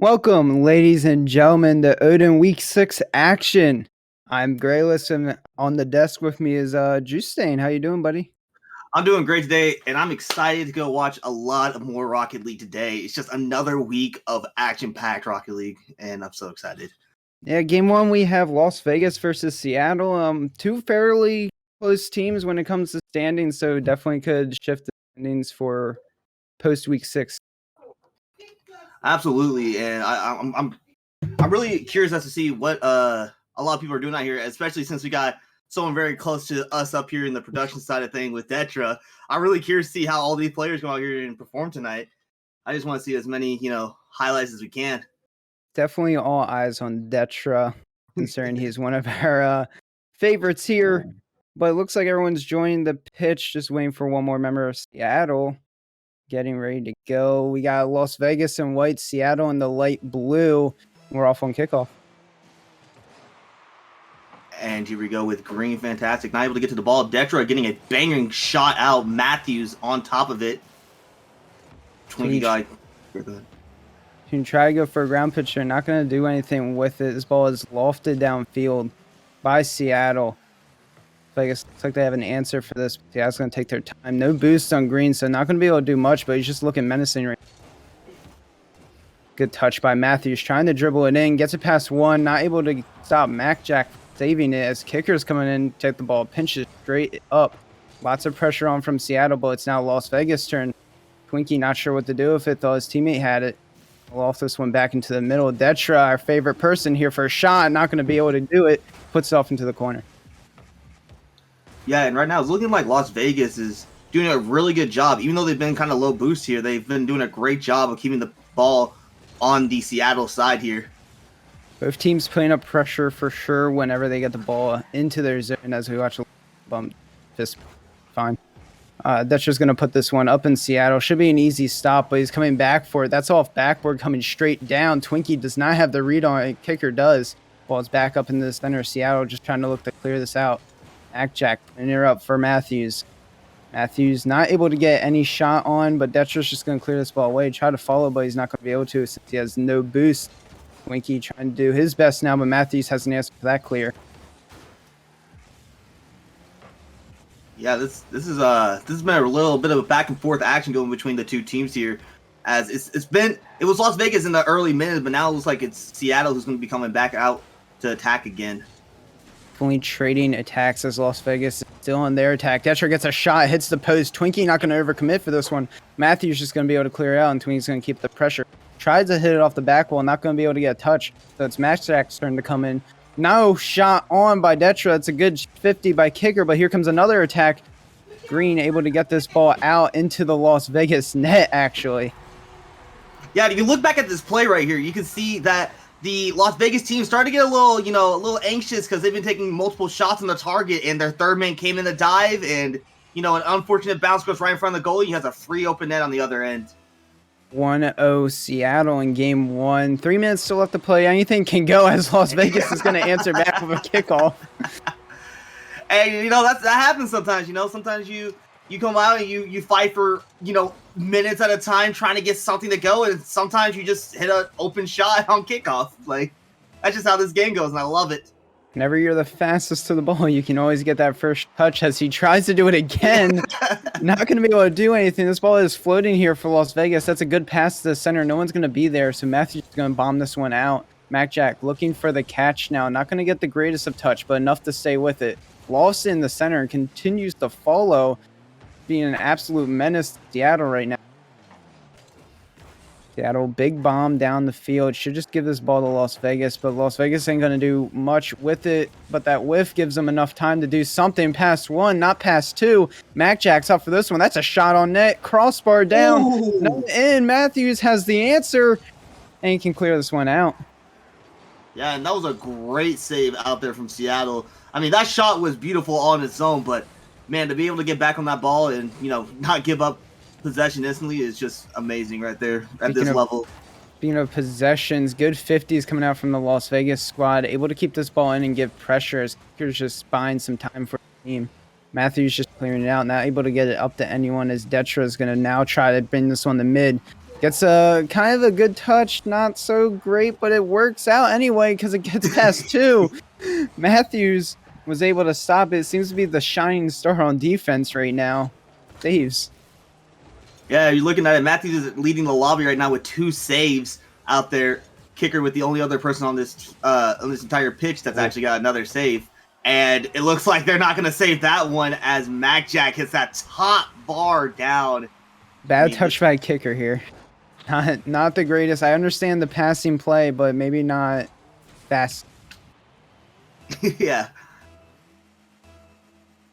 Welcome, ladies and gentlemen, to Odin Week 6 action. I'm Grayless, and on the desk with me is Juice Stain. How you doing, buddy? I'm doing great today, and I'm excited to go watch a lot of more Rocket League today. It's just another week of action-packed Rocket League, and I'm so excited. Yeah, game one, we have Las Vegas versus Seattle. Two fairly close teams when it comes to standings, so definitely could shift the standings for post Week 6. Absolutely, and I'm really curious as to see what a lot of people are doing out here, especially since we got someone very close to us up here in the production side of thing with Detra. I'm really curious to see how all these players go out here and perform tonight. I just want to see as many highlights as we can. Definitely all eyes on Detra, considering he's one of our favorites here. But it looks like everyone's joining the pitch, just waiting for one more member of Seattle. Getting ready to go. We got Las Vegas in white, Seattle in the light blue. We're off on kickoff. And here we go with green. Fantastic. Not able to get to the ball. Detra getting a banging shot out. Matthews on top of it. Twinkie guy. You can try to go for a ground pitch. They're not going to do anything with it. This ball is lofted downfield by Seattle. I guess looks like they have an answer for this. Yeah, it's going to take their time. No boost on green, so not going to be able to do much, but he's just looking menacing right now. Good touch by Matthews, trying to dribble it in. Gets it past one, not able to stop MacJack saving it as kickers coming in, take the ball, pinches straight up. Lots of pressure on from Seattle, but it's now Las Vegas' turn. Twinkie not sure what to do with it, though his teammate had it. We'll off this one back into the middle. Detra, our favorite person here for a shot, not going to be able to do it. Puts it off into the corner. Yeah, and right now it's looking like Las Vegas is doing a really good job. Even though they've been kind of low boost here, they've been doing a great job of keeping the ball on the Seattle side here. Both teams putting up pressure for sure whenever they get the ball into their zone. As we watch a bump fist, fine. That's just going to put this one up in Seattle. Should be an easy stop, but he's coming back for it. That's off backboard coming straight down. Twinkie does not have the read on it. Kicker does. Ball's back up in the center of Seattle, just trying to look to clear this out. MacJack up for Matthews. Matthews not able to get any shot on, but Detra's just going to clear this ball away. Try to follow, but he's not going to be able to since he has no boost. Twinkie trying to do his best now, but Matthews has an answer for that clear. Yeah, this has been a little bit of a back and forth action going between the two teams here. As it was Las Vegas in the early minutes, but now it looks like it's Seattle who's going to be coming back out to attack again. Only trading attacks as Las Vegas is still on their attack. Detra gets a shot, hits the post. Twinkie not going to overcommit for this one. Matthews just going to be able to clear it out, and Twinkie's going to keep the pressure. Tries to hit it off the back wall, not going to be able to get a touch. So it's MacJack's turn to come in. No shot on by Detra. It's a good 50 by kicker, but here comes another attack. Green able to get this ball out into the Las Vegas net, actually. Yeah, if you look back at this play right here, you can see that the Las Vegas team started to get a little anxious because they've been taking multiple shots on the target, and their third man came in the dive, and an unfortunate bounce goes right in front of the goalie. He has a free open net on the other end. 1-0 Seattle in game one. 3 minutes still left to play. Anything can go as Las Vegas is going to answer back with a kickoff. And that happens sometimes. Sometimes you come out and you fight for minutes at a time trying to get something to go, and sometimes you just hit an open shot on kickoff. Like, that's just how this game goes, and I love it. Whenever you're the fastest to the ball, you can always get that first touch. As he tries to do it again, not going to be able to do anything. This ball is floating here for Las Vegas. That's a good pass to the center. No one's going to be there, so Matthews is going to bomb this one out. MacJack looking for the catch now. Not going to get the greatest of touch, but enough to stay with it. Lawson in the center continues to follow, being an absolute menace to Seattle right now. Seattle, big bomb down the field. Should just give this ball to Las Vegas, but Las Vegas ain't going to do much with it. But that whiff gives them enough time to do something past one, not past two. MacJack's up for this one. That's a shot on net. Crossbar down. Ooh. No in. Matthews has the answer, and he can clear this one out. Yeah, and that was a great save out there from Seattle. I mean, that shot was beautiful on its own, but, man, to be able to get back on that ball and, not give up possession instantly is just amazing right there at this level. Speaking of possessions, good 50s coming out from the Las Vegas squad, able to keep this ball in and give pressure as kickers just buying some time for the team. Matthews just clearing it out, not able to get it up to anyone as Detra is going to now try to bring this one to mid. Gets a kind of a good touch, not so great, but it works out anyway because it gets past 2. Matthews was able to stop it. It seems to be the shining star on defense right now. Saves. Yeah, you're looking at it. Matthews is leading the lobby right now with 2 saves out there. Kicker with the only other person on this entire pitch that's actually got another save. And it looks like they're not going to save that one as MacJack hits that top bar down. Bad touch by kicker here. Not the greatest. I understand the passing play, but maybe not fast. Yeah.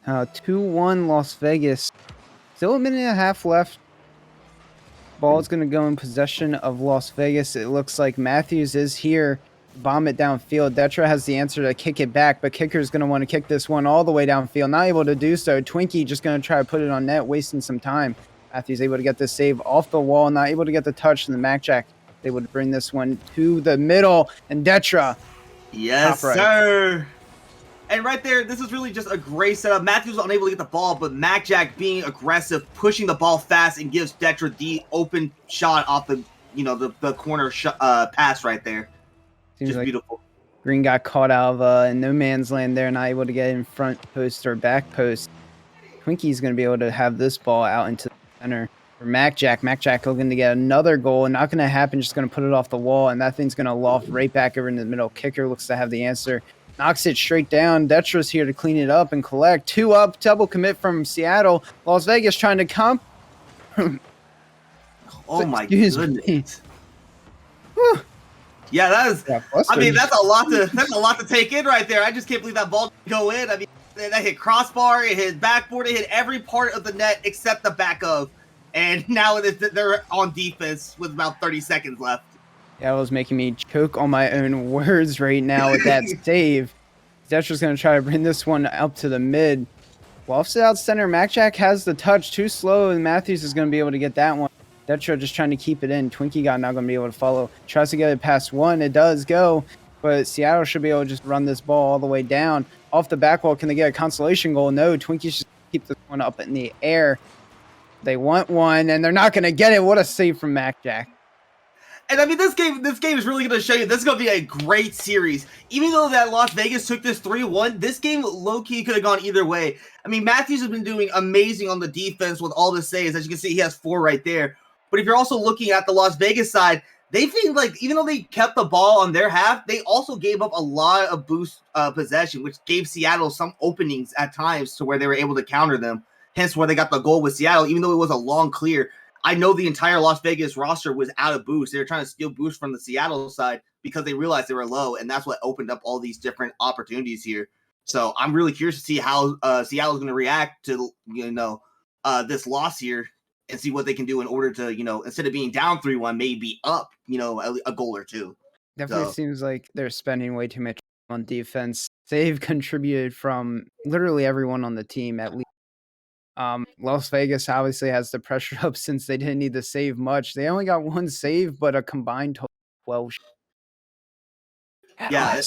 2-1 Las Vegas. Still a minute and a half left. Ball is going to go in possession of Las Vegas. It looks like Matthews is here. Bomb it downfield. Detra has the answer to kick it back, but kicker's going to want to kick this one all the way downfield. Not able to do so. Twinkie just going to try to put it on net, wasting some time. Matthews able to get this save off the wall, not able to get the touch, and the MacJack able to bring this one to the middle, and Detra. Yes, right. Sir. And right there, this is really just a great setup. Matthews was unable to get the ball, but MacJack being aggressive, pushing the ball fast, and gives Detra the open shot off the, the corner pass right there. Seems just like beautiful. Green got caught out of no man's land there, not able to get in front post or back post. Twinkie's going to be able to have this ball out into the center for MacJack. MacJack looking to get another goal. Not going to happen. Just going to put it off the wall, and that thing's going to loft right back over in the middle. Kicker looks to have the answer. Knocks it straight down. Detra's here to clean it up and collect. 2 up. Double commit from Seattle. Las Vegas trying to come. Oh, my goodness. Yeah, that is. Yeah, I mean, that's a lot to take in right there. I just can't believe that ball didn't go in. I mean, that hit crossbar, it hit backboard, it hit every part of the net except the back of. And now they're on defense with about 30 seconds left. Yeah, it was making me choke on my own words right now with that save. Detra's going to try to bring this one up to the mid. Lofts it out center. MacJack has the touch. Too slow, and Matthews is going to be able to get that one. Detra just trying to keep it in. Twinkie got not going to be able to follow. Tries to get it past 1. It does go, but Seattle should be able to just run this ball all the way down. Off the back wall, can they get a consolation goal? No, Twinkies just keep this one up in the air. They want one, and they're not going to get it. What a save from MacJack. And I mean, this game is really going to show you this is going to be a great series. Even though that Las Vegas took this 3-1, this game low-key could have gone either way. I mean, Matthews has been doing amazing on the defense with all the saves. As you can see, he has 4 right there. But if you're also looking at the Las Vegas side, they think like even though they kept the ball on their half, they also gave up a lot of boost possession, which gave Seattle some openings at times to where they were able to counter them. Hence where they got the goal with Seattle, even though it was a long clear. I know the entire Las Vegas roster was out of boost. They were trying to steal boost from the Seattle side because they realized they were low, and that's what opened up all these different opportunities here. So I'm really curious to see how Seattle's going to react to this loss here and see what they can do in order to instead of being down 3-1, maybe up a goal or 2. Definitely seems like they're spending way too much on defense. They've contributed from literally everyone on the team at least. Las Vegas obviously has the pressure up since they didn't need to save much. They only got 1 save, but a combined total of 12. Yeah.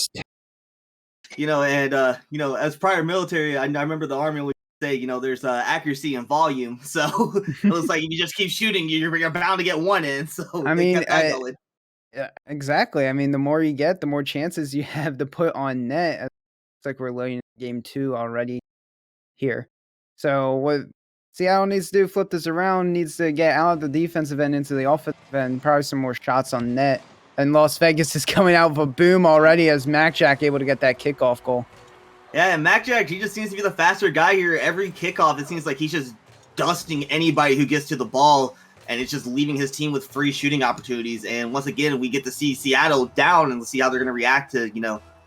As prior military, I remember the Army would say, there's accuracy and volume. So it looks like if you just keep shooting, you're bound to get 1 in. So I mean, yeah, exactly. I mean, the more you get, the more chances you have to put on net. It's like we're learning game 2 already here. So what Seattle needs to do, flip this around, needs to get out of the defensive end into the offensive end, probably some more shots on net. And Las Vegas is coming out with a boom already as MacJack able to get that kickoff goal. Yeah, and MacJack, he just seems to be the faster guy here. Every kickoff, it seems like he's just dusting anybody who gets to the ball, and it's just leaving his team with free shooting opportunities. And once again, we get to see Seattle down and see how they're going to react to,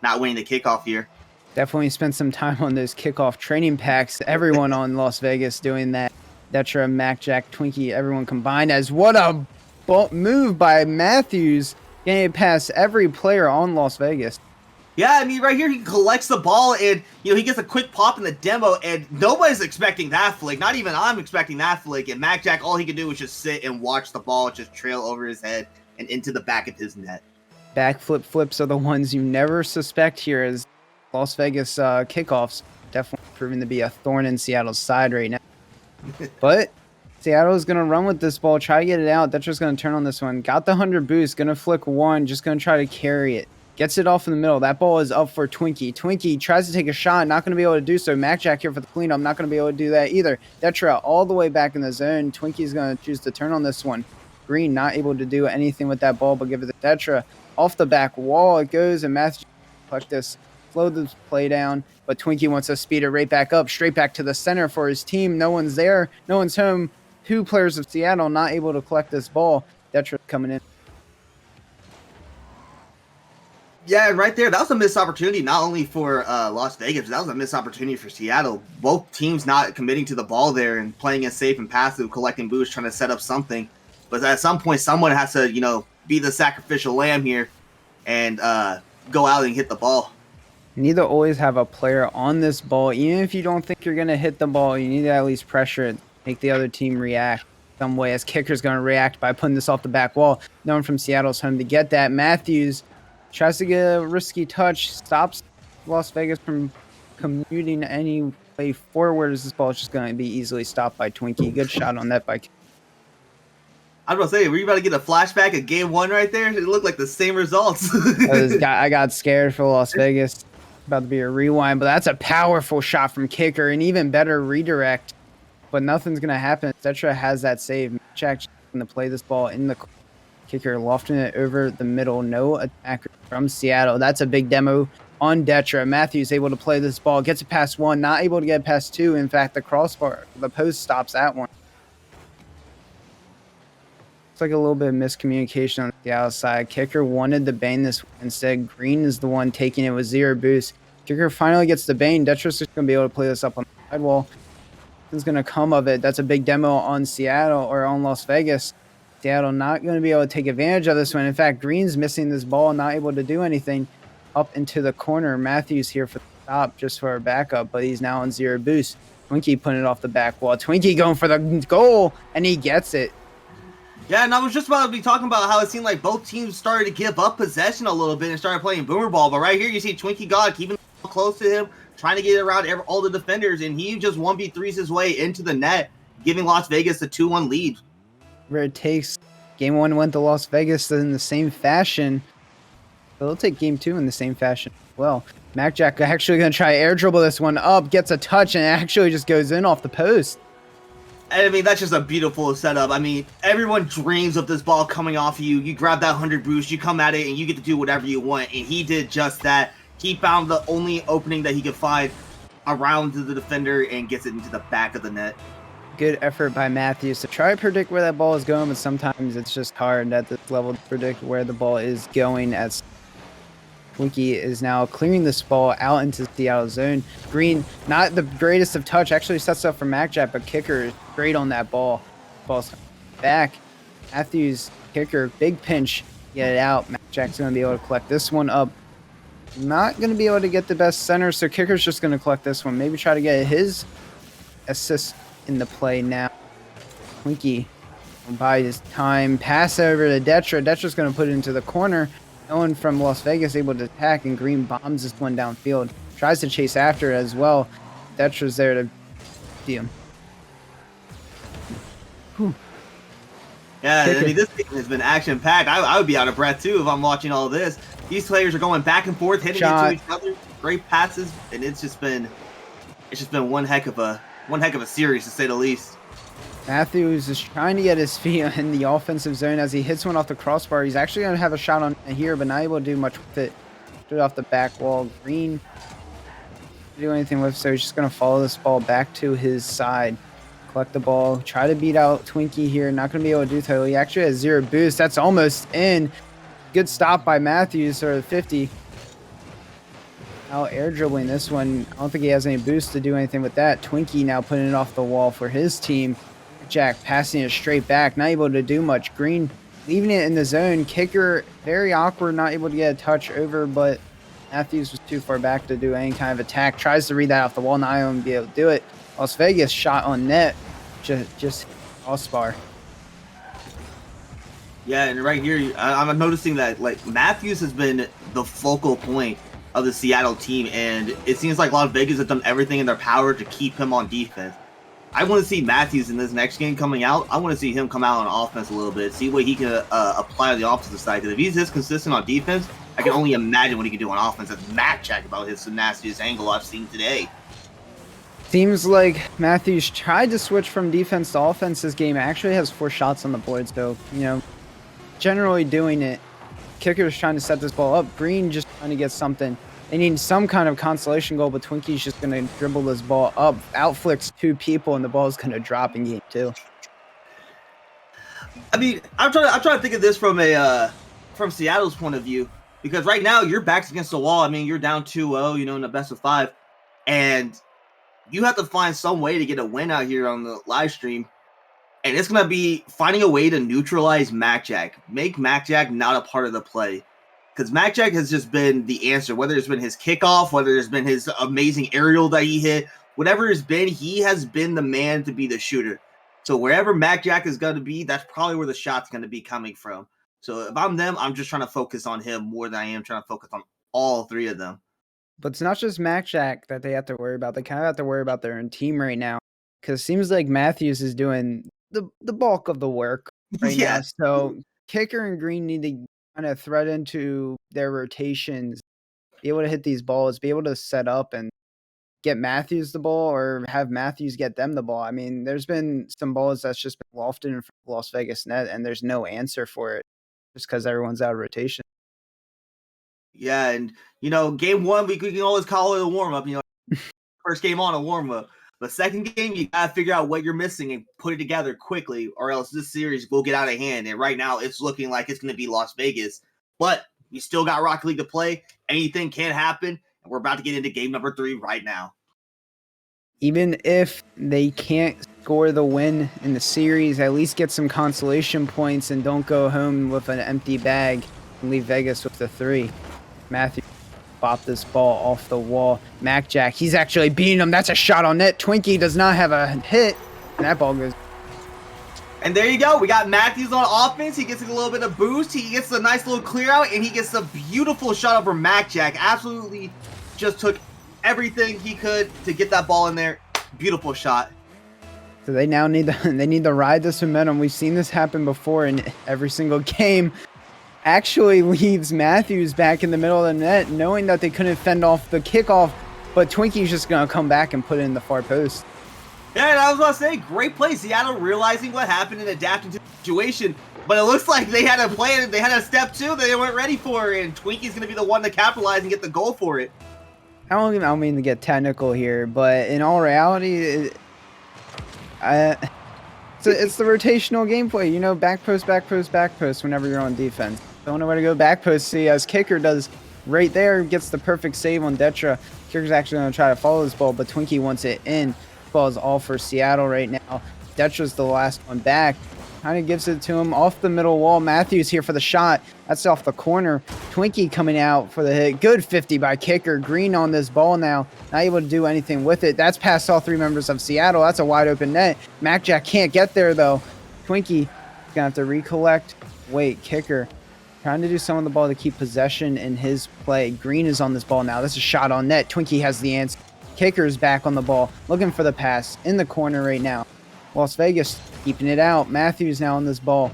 not winning the kickoff here. Definitely spent some time on those kickoff training packs. Everyone on Las Vegas doing that. Detra, MacJack, Twinkie, everyone combined as what a move by Matthews, getting it past every player on Las Vegas. Yeah, I mean, right here, he collects the ball and, he gets a quick pop in the demo, and nobody's expecting that flick. Not even I'm expecting that flick. And MacJack, all he could do was just sit and watch the ball just trail over his head and into the back of his net. Backflip flips are the ones you never suspect here as Las Vegas kickoffs definitely proving to be a thorn in Seattle's side right now. But Seattle's going to run with this ball, try to get it out. Detra's going to turn on this one. Got the 100 boost, going to flick one, just going to try to carry it. Gets it off in the middle. That ball is up for Twinkie. Twinkie tries to take a shot, not going to be able to do so. MacJack here for the cleanup, not going to be able to do that either. Detra all the way back in the zone. Twinkie's going to choose to turn on this one. Green not able to do anything with that ball, but give it to Detra. Off the back wall it goes, and Matthew collect this. Slow the play down, but Twinkie wants to speed it right back up, straight back to the center for his team. No one's there. No one's home. 2 players of Seattle not able to collect this ball. Detra coming in. Yeah, right there. That was a missed opportunity, not only for Las Vegas, that was a missed opportunity for Seattle. Both teams not committing to the ball there and playing it safe and passive, collecting boosts, trying to set up something. But at some point, someone has to, be the sacrificial lamb here and go out and hit the ball. You need to always have a player on this ball. Even if you don't think you're going to hit the ball, you need to at least pressure it, make the other team react some way, as Kicker's going to react by putting this off the back wall. No one from Seattle's home to get that. Matthews tries to get a risky touch, stops Las Vegas from commuting any way forward, as this ball is just going to be easily stopped by Twinkie. Good shot on that by Kicker. I was about to say, were you about to get a flashback of game 1 right there? It looked like the same results. I got scared for Las Vegas. About to be a rewind, but that's a powerful shot from Kicker, and even better redirect. But nothing's going to happen. Detra has that save. Jack's going to play this ball in the Kicker, lofting it over the middle. No attacker from Seattle. That's a big demo on Detra. Matthews able to play this ball. Gets it past 1. Not able to get past 2. In fact, the crossbar, the post stops that one. It's like a little bit of miscommunication on the outside. Kicker wanted to bang this. Instead, Green is the one taking it with 0 boost. Kicker finally gets the bang. Detra's just going to be able to play this up on the sidewall. Nothing's going to come of it. That's a big demo on Seattle, or on Las Vegas. Seattle not going to be able to take advantage of this one. In fact, Green's missing this ball, not able to do anything. Up into the corner. Matthews here for the stop, just for a backup, but he's now on 0 boost. Twinkie putting it off the back wall. Twinkie going for the goal, and he gets it. Yeah, and I was just about to be talking about how it seemed like both teams started to give up possession a little bit and started playing boomer ball. But right here, you see Twinkie God keeping close to him, trying to get around all the defenders, and he just 1v3s his way into the net, giving Las Vegas a 2-1 lead. Where it takes. Game 1 went to Las Vegas in the same fashion. But they'll take game 2 in the same fashion as well. MacJack actually going to try air dribble this one up, gets a touch, and it actually just goes in off the post. I mean, that's just a beautiful setup. I mean, everyone dreams of this ball coming off of you. You grab that 100 boost, you come at it, and you get to do whatever you want. And he did just that. He found the only opening that he could find around the defender and gets it into the back of the net. Good effort by Matthews to try to predict where that ball is going, but sometimes it's just hard at this level to predict where the ball is going, as Twinkie is now clearing this ball out into the Seattle zone. Green, not the greatest of touch, actually sets up for MacJack, but Kicker is great on that ball. Ball's back. Matthews, Kicker, big pinch, get it out. MacJack's going to be able to collect this one up. Not going to be able to get the best center, so Kicker's just going to collect this one. Maybe try to get his assist in the play now. Twinkie buy his time. Pass over to Detra. Detra's going to put it into the corner. No one from Las Vegas able to attack, and Green bombs this one downfield. Tries to chase after it as well. Detra's there to see him. Whew. Yeah, I mean, this game has been action-packed. I would be out of breath, too, if I'm watching all this. These players are going back and forth, hitting into each other. Great passes, and it's just been one heck of a series, to say the least. Matthews is trying to get his feet in the offensive zone as he hits one off the crossbar. He's actually going to have a shot on here, but not able to do much with it. Straight off the back wall. Green can't do anything with it, so he's just going to follow this ball back to his side. Collect the ball. Try to beat out Twinkie here. Not going to be able to do so. He actually has 0 boost. That's almost in. Good stop by Matthews, or 50. Now air dribbling this one. I don't think he has any boost to do anything with that. Twinkie now putting it off the wall for his team. Jack passing it straight back, not able to do much. Green leaving it in the zone. Kicker very awkward, not able to get a touch over, but Matthews was too far back to do any kind of attack. Tries to read that off the wall, not even be able to do it. Las Vegas shot on net, just crossbar. Yeah, and right here, I'm noticing that like Matthews has been the focal point of the Seattle team, and it seems like Las Vegas has done everything in their power to keep him on defense. I want to see Matthews in this next game coming out. I want to see him come out on offense a little bit, see what he can apply on the offensive side. Because if he's this consistent on defense, I can only imagine what he can do on offense. That's MacJack about his nastiest angle I've seen today. Seems like Matthews tried to switch from defense to offense this game. Actually has 4 shots on the board, so, you know, generally doing it. Kicker's trying to set this ball up. Green just trying to get something. They need some kind of consolation goal, but Twinkie's just going to dribble this ball up, outflicks 2 people, and the ball's going to drop in game 2. I mean, I'm trying to think of this from Seattle's point of view, because right now your back's against the wall. I mean, you're down 2-0, you know, in the best of 5, and you have to find some way to get a win out here on the live stream. And it's going to be finding a way to neutralize MacJack. Make MacJack not a part of the play. Because MacJack has just been the answer. Whether it's been his kickoff, whether it's been his amazing aerial that he hit, whatever it's been, he has been the man to be the shooter. So wherever MacJack is going to be, that's probably where the shot's going to be coming from. So if I'm them, I'm just trying to focus on him more than I am trying to focus on all 3 of them. But it's not just MacJack that they have to worry about. They kind of have to worry about their own team right now. Because it seems like Matthews is doing the bulk of the work right now. So Kicker and Green need to kind of thread into their rotations, be able to hit these balls, be able to set up and get Matthews the ball or have Matthews get them the ball. I mean, there's been some balls that's just been lofted in Las Vegas net, and there's no answer for it just because everyone's out of rotation. Yeah, and, you know, game 1, we can always call it a warm-up. You know, first game on a warm-up. But second game, you got to figure out what you're missing and put it together quickly, or else this series will get out of hand. And right now, it's looking like it's going to be Las Vegas. But you still got Rocket League to play. Anything can happen. And we're about to get into game number 3 right now. Even if they can't score the win in the series, at least get some consolation points and don't go home with an empty bag and leave Vegas with the 3. Matthew bop this ball off the wall. MacJack, he's actually beating him. That's a shot on net. Twinkie does not have a hit, and that ball goes. And there you go. We got Matthews on offense. He gets a little bit of boost. He gets a nice little clear out, and he gets a beautiful shot over MacJack. Absolutely just took everything he could to get that ball in there. Beautiful shot. So they now need to ride this momentum. We've seen this happen before in every single game. Actually leaves Matthews back in the middle of the net, knowing that they couldn't fend off the kickoff, but Twinkie's just going to come back and put it in the far post. Yeah, and I was going to say, great play. Seattle realizing what happened and adapting to the situation, but it looks like they had a plan, they had a step 2 that they weren't ready for, and Twinkie's going to be the one to capitalize and get the goal for it. I don't mean to get technical here, but in all reality, it's the rotational gameplay. You know, back post, back post, back post whenever you're on defense. Don't know where to go back post. See, as Kicker does right there, gets the perfect save on Detra. Kicker's actually going to try to follow this ball, but Twinkie wants it in. This ball is all for Seattle right now. Detra's the last one back. Kind of gives it to him off the middle wall. Matthews here for the shot. That's off the corner. Twinkie coming out for the hit. Good 50 by Kicker. Green on this ball now. Not able to do anything with it. That's past all 3 members of Seattle. That's a wide open net. MacJack can't get there, though. Twinkie going to have to recollect. Wait, Kicker trying to do some of the ball to keep possession in his play. Green is on this ball now. That's a shot on net. Twinkie has the answer. Kicker's back on the ball, looking for the pass in the corner right now. Las Vegas keeping it out. Matthews now on this ball.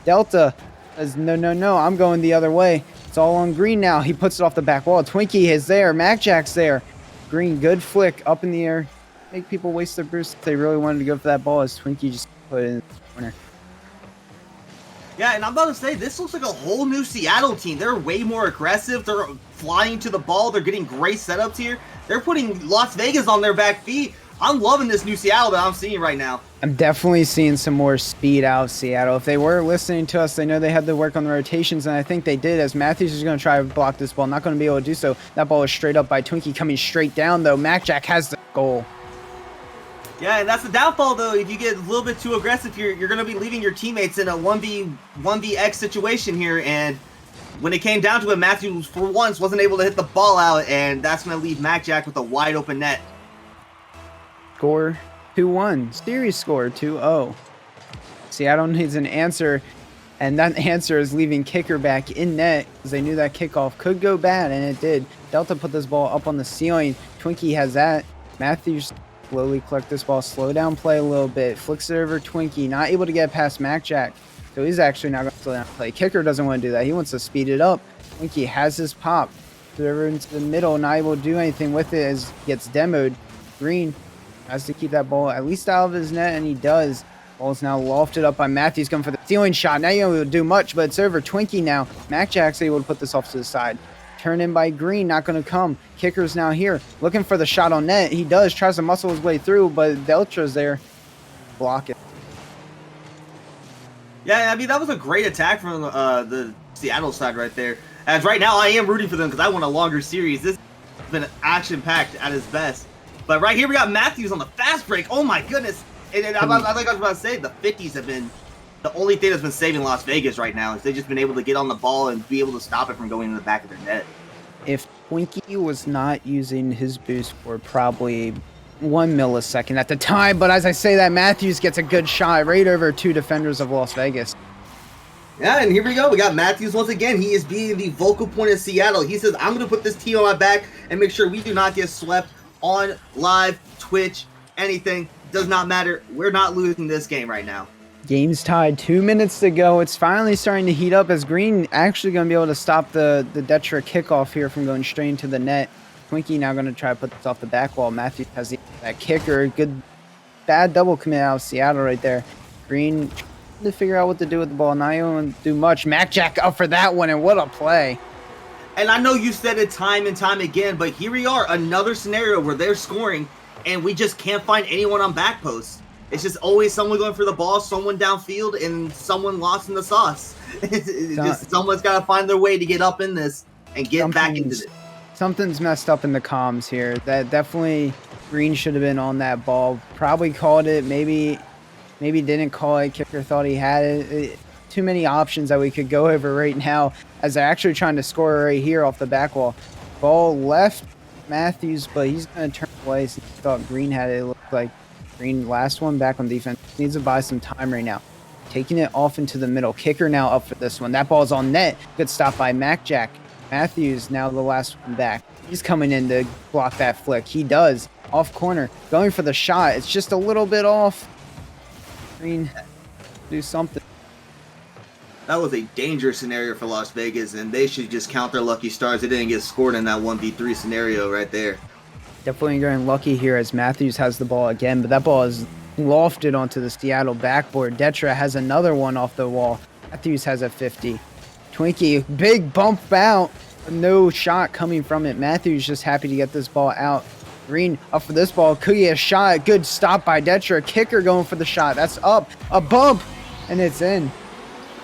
Delta says, no, I'm going the other way. It's all on Green now. He puts it off the back wall. Twinkie is there. MacJack's there. Green, good flick up in the air. Make people waste their boost if they really wanted to go for that ball, as Twinkie just put it in the corner. Yeah, and I'm about to say, this looks like a whole new Seattle team. They're way more aggressive. They're flying to the ball. They're getting great setups here. They're putting Las Vegas on their back feet. I'm loving this new Seattle that I'm seeing right now. I'm definitely seeing some more speed out of Seattle. If they were listening to us, they know they had to work on the rotations, and I think they did, as Matthews is going to try to block this ball. Not going to be able to do so. That ball is straight up by Twinkie, coming straight down, though. MacJack has the goal. Yeah, and that's the downfall, though. If you get a little bit too aggressive, you're going to be leaving your teammates in a 1vX situation here. And when it came down to it, Matthews, for once, wasn't able to hit the ball out, and that's going to leave MacJack with a wide open net. Score 2-1. Series score 2-0. Seattle needs an answer, and that answer is leaving Kicker back in net, because they knew that kickoff could go bad, and it did. Delta put this ball up on the ceiling. Twinkie has that. Matthews slowly collect this ball, slow down play a little bit, flicks it over Twinkie, not able to get past MacJack. So he's actually not going to slow down play. Kicker doesn't want to do that. He wants to speed it up. Twinkie has his pop. Put it over into the middle, not able to do anything with it as it gets demoed. Green has to keep that ball at least out of his net, and he does. Ball's now lofted up by Matthews, going for the stealing shot. Now you don't able to do much, but it's over Twinkie now. MacJack's able to put this off to the side. Turn in by Green, not going to come. Kicker's now here, looking for the shot on net. He does, tries to muscle his way through, but Deltra's there. Block it. Yeah, I mean, that was a great attack from the Seattle side right there. As right now, I am rooting for them because I want a longer series. This has been action-packed at its best. But right here, we got Matthews on the fast break. Oh, my goodness. And I think I was about to say, the 50s have been the only thing that's been saving Las Vegas right now. Is they've just been able to get on the ball and be able to stop it from going in the back of their net. If Twinkie was not using his boost for probably 1 millisecond at the time, but as I say that, Matthews gets a good shot right over 2 defenders of Las Vegas. Yeah, and here we go. We got Matthews once again. He is being the vocal point of Seattle. He says, I'm going to put this team on my back and make sure we do not get swept on live, Twitch, anything. Does not matter. We're not losing this game right now. Game's tied. 2 minutes to go. It's finally starting to heat up as Green actually going to be able to stop the Detra kickoff here from going straight into the net. Twinkie now going to try to put this off the back wall. Matthews has that kicker. Good, bad double commit out of Seattle right there. Green trying to figure out what to do with the ball. Not even do much. MacJack up for that one, and what a play. And I know you said it time and time again, but here we are, another scenario where they're scoring, and we just can't find anyone on back post. It's just always someone going for the ball, someone downfield, and someone lost in the sauce. Someone's got to find their way to get up in this and get back into it. Something's messed up in the comms here. That definitely Green should have been on that ball. Probably called it. Maybe didn't call it. Kicker thought he had it. Too many options that we could go over right now as they're actually trying to score right here off the back wall. Ball left Matthews, but he's going to turn away since he thought Green had it. It looked like Green, last one back on defense, needs to buy some time right now. Taking it off into the middle. Kicker now up for this one. That ball's on net. Good stop by MacJack. Matthews now the last one back. He's coming in to block that flick. He does. Off corner. Going for the shot. It's just a little bit off. Green, do something. That was a dangerous scenario for Las Vegas, and they should just count their lucky stars. They didn't get scored in that 1v3 scenario right there. Definitely getting lucky here as Matthews has the ball again, but that ball is lofted onto the Seattle backboard. Detra has another one off the wall. Matthews has a 50. Twinkie, big bump out. No shot coming from it. Matthews just happy to get this ball out. Green up for this ball. Could get a shot. Good stop by Detra. Kicker going for the shot. That's up. A bump. And it's in.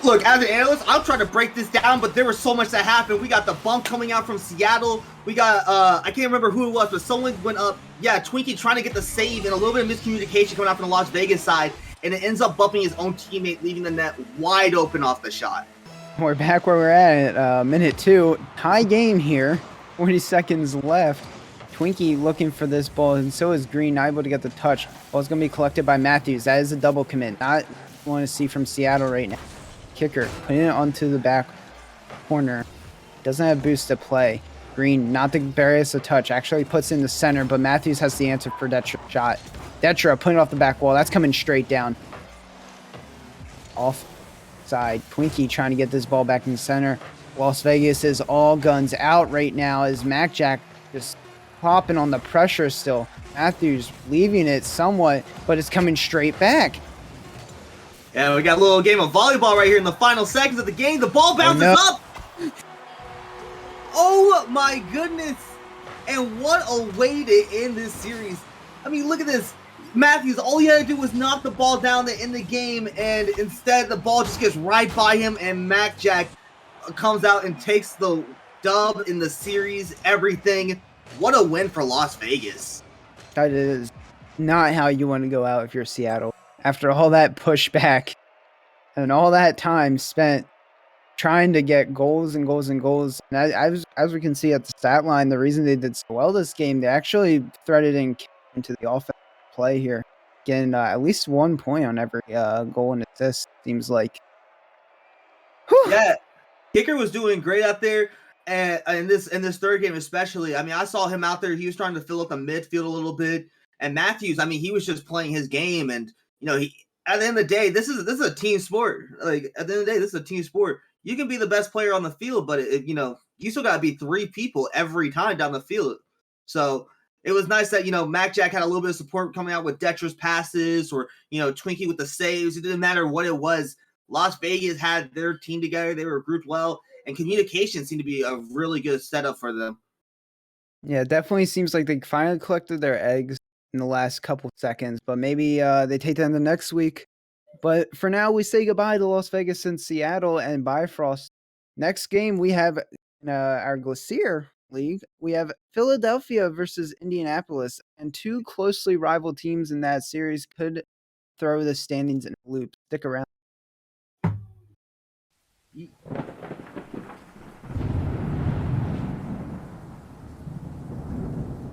Look, as an analyst, I'm trying to break this down, but there was so much that happened. We got the bump coming out from Seattle. We got, I can't remember who it was, but someone went up. Yeah, Twinkie trying to get the save and a little bit of miscommunication coming out from the Las Vegas side. And it ends up bumping his own teammate, leaving the net wide open off the shot. We're back where we're at minute 2. Tie game here. 40 seconds left. Twinkie looking for this ball, and so is Green, not able to get the touch. Ball's going to be collected by Matthews. That is a double commit. Not what we want to see from Seattle right now. Kicker putting it onto the back corner. Doesn't have boost to play. Green not to bury us a touch. Actually puts in the center, but Matthews has the answer for Detra shot. Detra putting it off the back wall. That's coming straight down. Off side. Twinkie trying to get this ball back in the center. Las Vegas is all guns out right now as MacJack just popping on the pressure still. Matthews leaving it somewhat, but it's coming straight back. Yeah, we got a little game of volleyball right here in the final seconds of the game. The ball bounces up. Oh my goodness. And what a way to end this series. I mean, look at this. Matthews, all he had to do was knock the ball down to end the game, and instead the ball just gets right by him, and MacJack comes out and takes the dub in the series, everything. What a win for Las Vegas. That is not how you want to go out if you're Seattle. After all that pushback and all that time spent trying to get goals and goals and goals. And as we can see at the stat line, the reason they did so well this game, they actually threaded into the offensive play here. Getting at least 1 point on every goal and assist, seems like. Whew. Yeah, Kicker was doing great out there. And in this third game especially, I mean, I saw him out there. He was trying to fill up the midfield a little bit. And Matthews, I mean, he was just playing his game, and he at the end of the day, this is a team sport. Like at the end of the day, this is a team sport. You can be the best player on the field, but you still got to be 3 people every time down the field. So it was nice that Mac Jack had a little bit of support coming out with Detra's passes, or Twinkie with the saves. It didn't matter what it was. Las Vegas had their team together; they were grouped well, and communication seemed to be a really good setup for them. Yeah, it definitely seems like they finally collected their eggs in the last couple seconds, but maybe they take them the next week. But for now, we say goodbye to Las Vegas and Seattle and Bifrost. Next game, we have in our Glacier League, we have Philadelphia versus Indianapolis, and 2 closely rival teams in that series could throw the standings in a loop. Stick around.